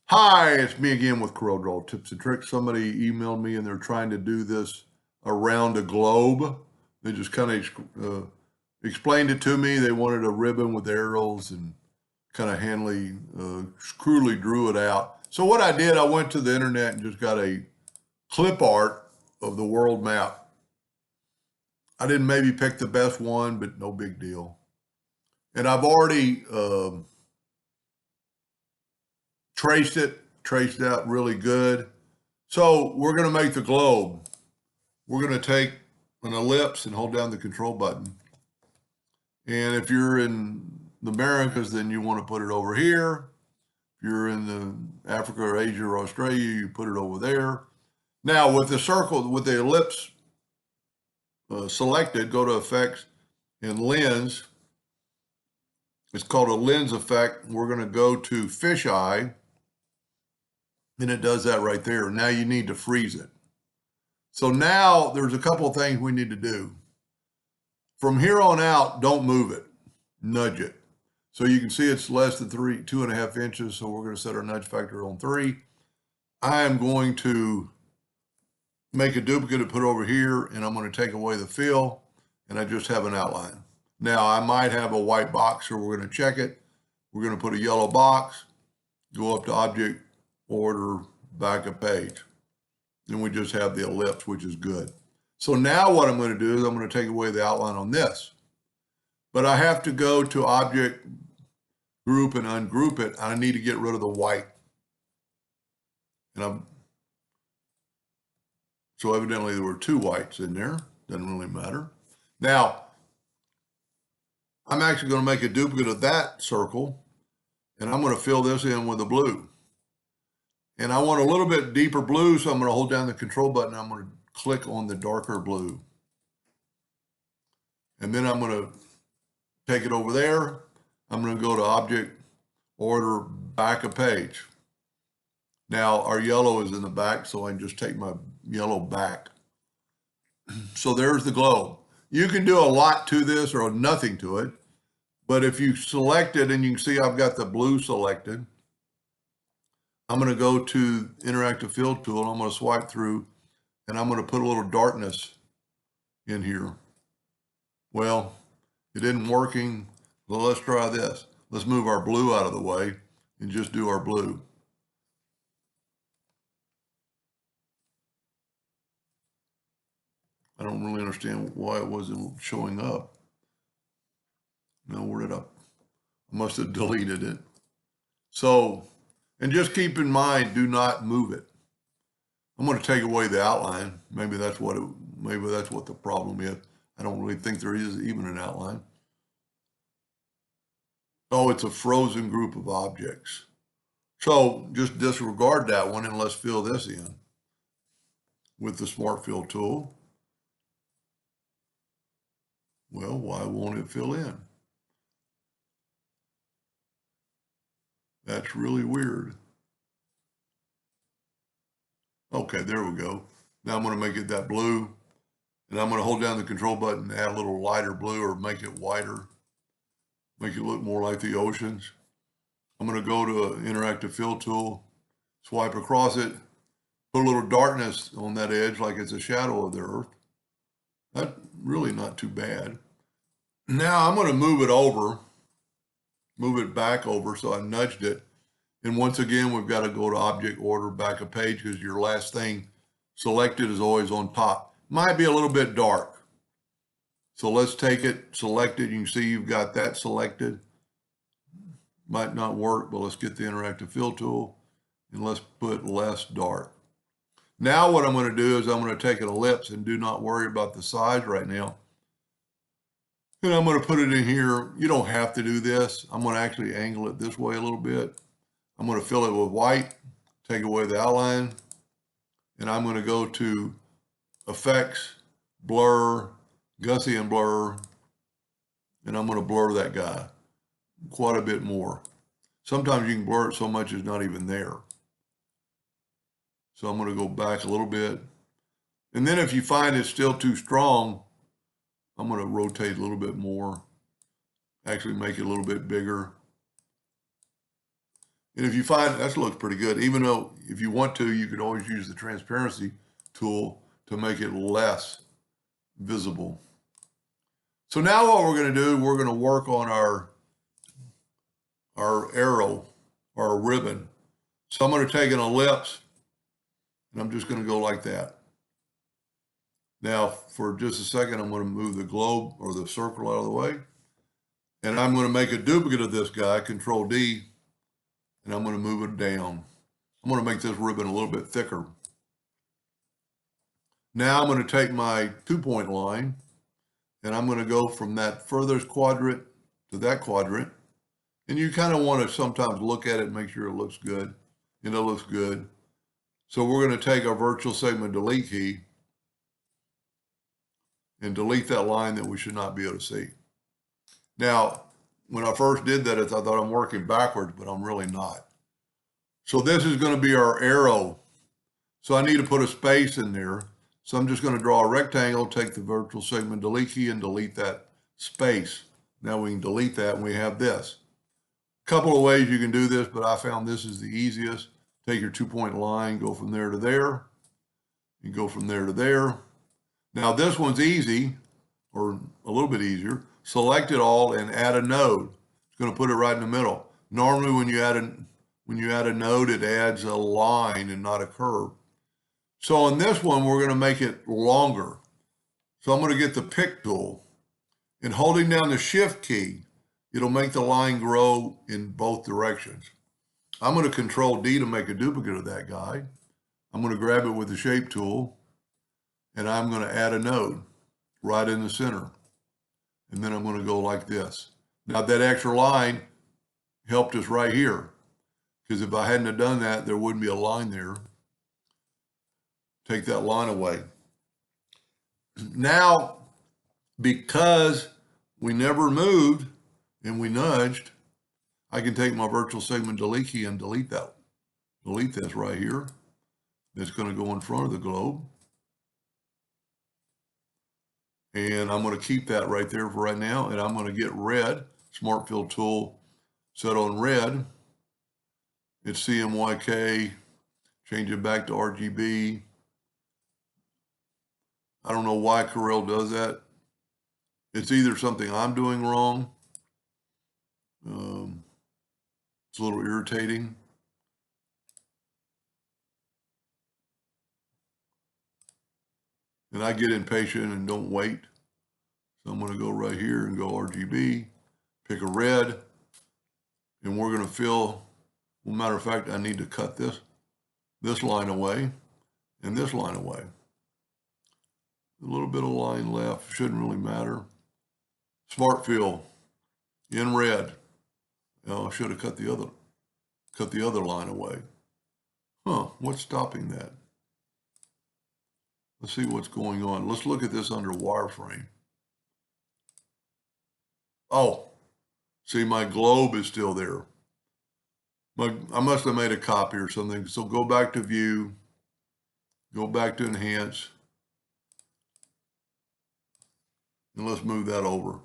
Hi, it's me again with Corel Draw Tips and Tricks. Somebody emailed me and they're trying to do this around a globe. They just kind of explained it to me. They wanted a ribbon with arrows and kind of crudely drew it out. So what I did, I went to the internet and just got a clip art of the world map. I didn't maybe pick the best one, but no big deal. And I've already traced out really good. So we're going to make the globe. We're going to take an ellipse and hold down the control button. And if you're in the Americas, then you want to put it over here. If you're in the Africa or Asia or Australia, you put it over there. Now with the circle, with the ellipse selected, go to Effects and Lens. It's called a lens effect. We're going to go to Fisheye. And it does that right there. Now you need to freeze it. So now there's a couple of things we need to do. From here on out, don't move it, nudge it. So you can see it's less than 2.5 inches. So we're going to set our nudge factor on 3. I am going to make a duplicate and put over here, and I'm going to take away the fill, and I just have an outline. Now I might have a white box, so we're going to check it. We're going to put a yellow box, go up to Object, Order, Back a Page. And we just have the ellipse, which is good. So now what I'm going to do is I'm going to take away the outline on this. But I have to go to Object, Group, and ungroup it. I need to get rid of the white. So evidently there were 2 whites in there. Doesn't really matter. Now, I'm actually going to make a duplicate of that circle, and I'm going to fill this in with a blue. And I want a little bit deeper blue, so I'm going to hold down the control button. I'm going to click on the darker blue. And then I'm going to take it over there. I'm going to go to Object, Order, Back a Page. Now our yellow is in the back, so I can just take my yellow back. So there's the globe. You can do a lot to this or nothing to it. But if you select it, and you can see I've got the blue selected, I'm going to go to Interactive Fill Tool, and I'm going to swipe through, and I'm going to put a little darkness in here. Well, it isn't working. Well, let's try this. Let's move our blue out of the way and just do our blue. I don't really understand why it wasn't showing up. No, where did I must have deleted it. So, and just keep in mind, do not move it. I'm going to take away the outline. Maybe that's what the problem is. I don't really think there is even an outline. Oh, it's a frozen group of objects. So just disregard that one and let's fill this in with the Smart Fill tool. Well, why won't it fill in? That's really weird. Okay, there we go. Now I'm going to make it that blue, and I'm going to hold down the control button, add a little lighter blue or make it whiter, make it look more like the oceans. I'm going to go to an Interactive Fill tool, swipe across it, put a little darkness on that edge like it's a shadow of the earth. That's really not too bad. Now I'm going to move it back over, so I nudged it. And once again, we've got to go to Object, Order, Back a Page, because your last thing selected is always on top. Might be a little bit dark. So let's take it, select it. You can see you've got that selected. Might not work, but let's get the Interactive Fill tool and let's put less dark. Now what I'm going to do is I'm going to take an ellipse, and do not worry about the size right now. And I'm going to put it in here. You don't have to do this. I'm going to actually angle it this way a little bit. I'm going to fill it with white, take away the outline, and I'm going to go to Effects, Blur, Gaussian Blur, and I'm going to blur that guy quite a bit more. Sometimes you can blur it so much it's not even there. So I'm going to go back a little bit. And then if you find it's still too strong, I'm going to rotate a little bit more, actually make it a little bit bigger. And if you find that looks pretty good, even though if you want to, you could always use the transparency tool to make it less visible. So now what we're going to do, we're going to work on our arrow, our ribbon. So I'm going to take an ellipse and I'm just going to go like that. Now, for just a second, I'm going to move the globe or the circle out of the way. And I'm going to make a duplicate of this guy, Control D, and I'm going to move it down. I'm going to make this ribbon a little bit thicker. Now I'm going to take my 2-point line and I'm going to go from that furthest quadrant to that quadrant. And you kind of want to sometimes look at it and make sure it looks good. And it looks good. So we're going to take our virtual segment delete key and delete that line that we should not be able to see. Now, when I first did that, I thought I'm working backwards, but I'm really not. So this is going to be our arrow. So I need to put a space in there. So I'm just going to draw a rectangle, take the virtual segment delete key and delete that space. Now we can delete that and we have this. A couple of ways you can do this, but I found this is the easiest. Take your 2-point line, go from there to there. You go from there to there. Now this one's easy, or a little bit easier. Select it all and add a node. It's going to put it right in the middle. Normally when you add a node, it adds a line and not a curve. So on this one, we're going to make it longer. So I'm going to get the pick tool and holding down the shift key, it'll make the line grow in both directions. I'm going to Control D to make a duplicate of that guy. I'm going to grab it with the shape tool and I'm going to add a node right in the center. And then I'm going to go like this. Now that extra line helped us right here, because if I hadn't have done that, there wouldn't be a line there. Take that line away. Now, because we never moved and we nudged, I can take my virtual segment delete key and delete that. Delete this right here. It's going to go in front of the globe. And I'm going to keep that right there for right now. And I'm going to get red, Smart Fill tool, set on red. It's CMYK, change it back to RGB. I don't know why Corel does that. It's either something I'm doing wrong. It's a little irritating. And I get impatient and don't wait. So I'm going to go right here and go RGB, pick a red, and we're going to fill. Well, matter of fact, I need to cut this line away and this line away. A little bit of line left, shouldn't really matter. Smart Fill in red. Oh, I should have cut the other line away. Huh, what's stopping that? Let's see what's going on. Let's look at this under wireframe. Oh, see, my globe is still there. I must have made a copy or something. So go back to view, go back to enhance, and let's move that over.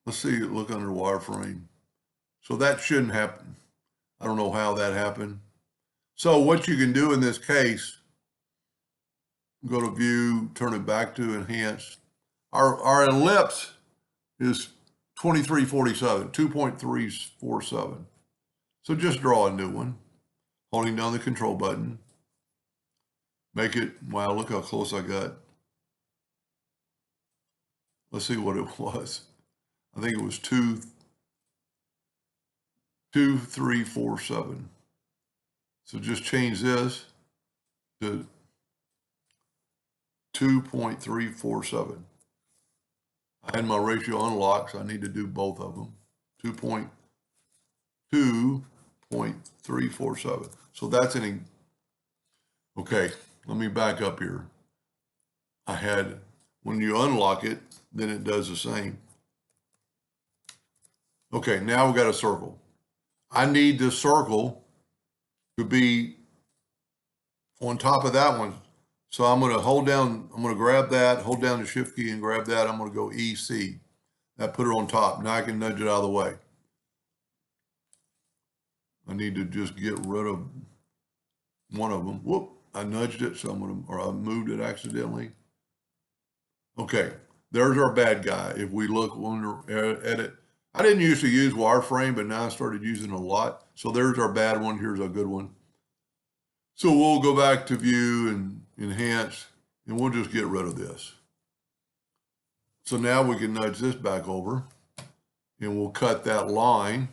Let's see, look under wireframe. So that shouldn't happen. I don't know how that happened. So what you can do in this case, go to view, turn it back to enhance. Our ellipse is 2347, 2.347. So just draw a new one, holding down the control button. Make it, wow, look how close I got. Let's see what it was. I think it was 2.347. So just change this to 2.347. I had my ratio unlocked, so I need to do both of them. 2.347. So that's okay, let me back up here. When you unlock it, then it does the same. Okay, now we've got a circle. I need this circle to be on top of that one. So I'm going to grab that, hold down the shift key and grab that. I'm going to go EC. That put it on top. Now I can nudge it out of the way. I need to just get rid of one of them. Whoop, I nudged it, so I moved it accidentally. Okay, there's our bad guy. If we look at it, I didn't used to use wireframe, but now I started using it a lot. So there's our bad one. Here's our good one. So we'll go back to view and enhance, and we'll just get rid of this. So now we can nudge this back over, and we'll cut that line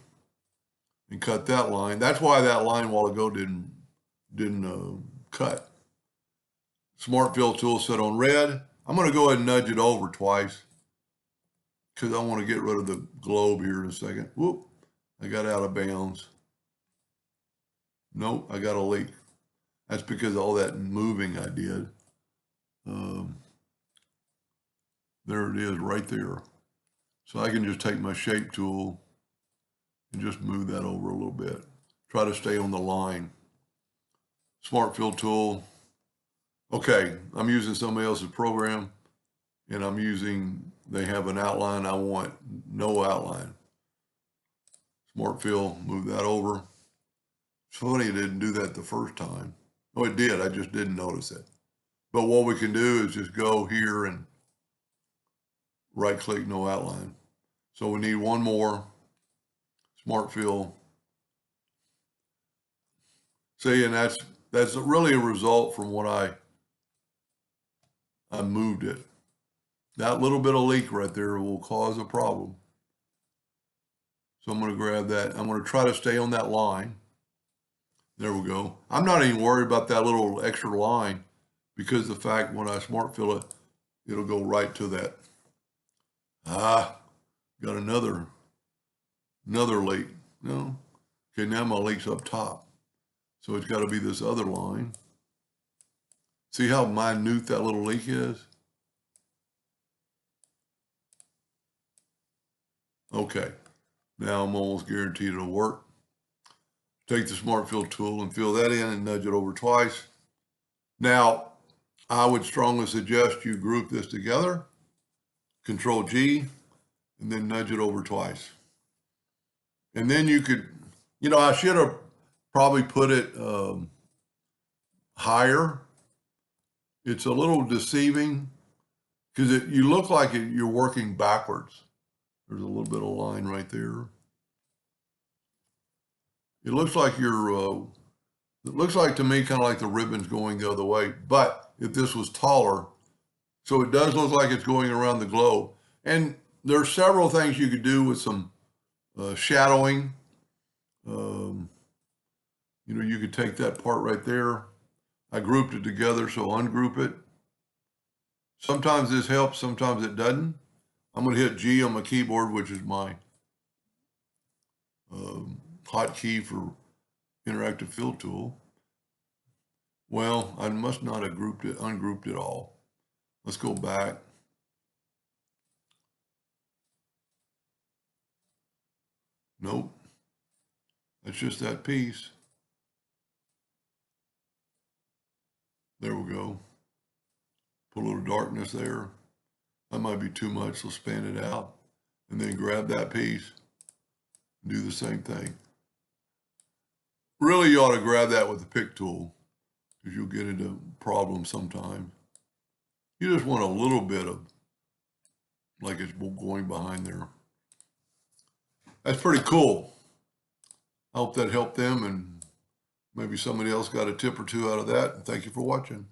and cut that line. That's why that line a while ago didn't cut. Smart Fill tool set on red. I'm going to go ahead and nudge it over twice because I want to get rid of the globe here in a second. Whoop, I got out of bounds. Nope, I got a leak. That's because of all that moving I did. There it is right there. So I can just take my shape tool and just move that over a little bit. Try to stay on the line. Smart Fill tool. Okay, I'm using somebody else's program, and they have an outline. I want no outline. Smart Fill, move that over. It's funny it didn't do that the first time. Oh, it did, I just didn't notice it. But what we can do is just go here and right-click, no outline. So we need one more. Smart Fill. See, and that's really a result from what I moved it. That little bit of leak right there will cause a problem. So I'm going to grab that. I'm going to try to stay on that line. There we go. I'm not even worried about that little extra line because the fact when I Smart Fill it, it'll go right to that. Got another leak. No. Okay, now my leak's up top. So it's got to be this other line. See how minute that little leak is? Okay, now I'm almost guaranteed it'll work. Take the Smart Fill tool and fill that in and nudge it over twice. Now, I would strongly suggest you group this together, Control G, and then nudge it over twice. And then you could, I should have probably put it higher. It's a little deceiving because you look like you're working backwards. There's a little bit of line right there. It looks like it looks like to me kind of like the ribbon's going the other way. But if this was taller, so it does look like it's going around the globe. And there's several things you could do with some shadowing. You could take that part right there. I grouped it together, so ungroup it. Sometimes this helps, sometimes it doesn't. I'm going to hit G on my keyboard, which is my hotkey for interactive fill tool. Well, I must not have ungrouped it all. Let's go back. Nope. That's just that piece. There we go. Put a little darkness there. That might be too much. Let's span it out. And then grab that piece and do the same thing. Really, you ought to grab that with the pick tool because you'll get into problems sometimes. You just want a little bit of, like it's going behind there. That's pretty cool. I hope that helped them and maybe somebody else got a tip or two out of that. And thank you for watching.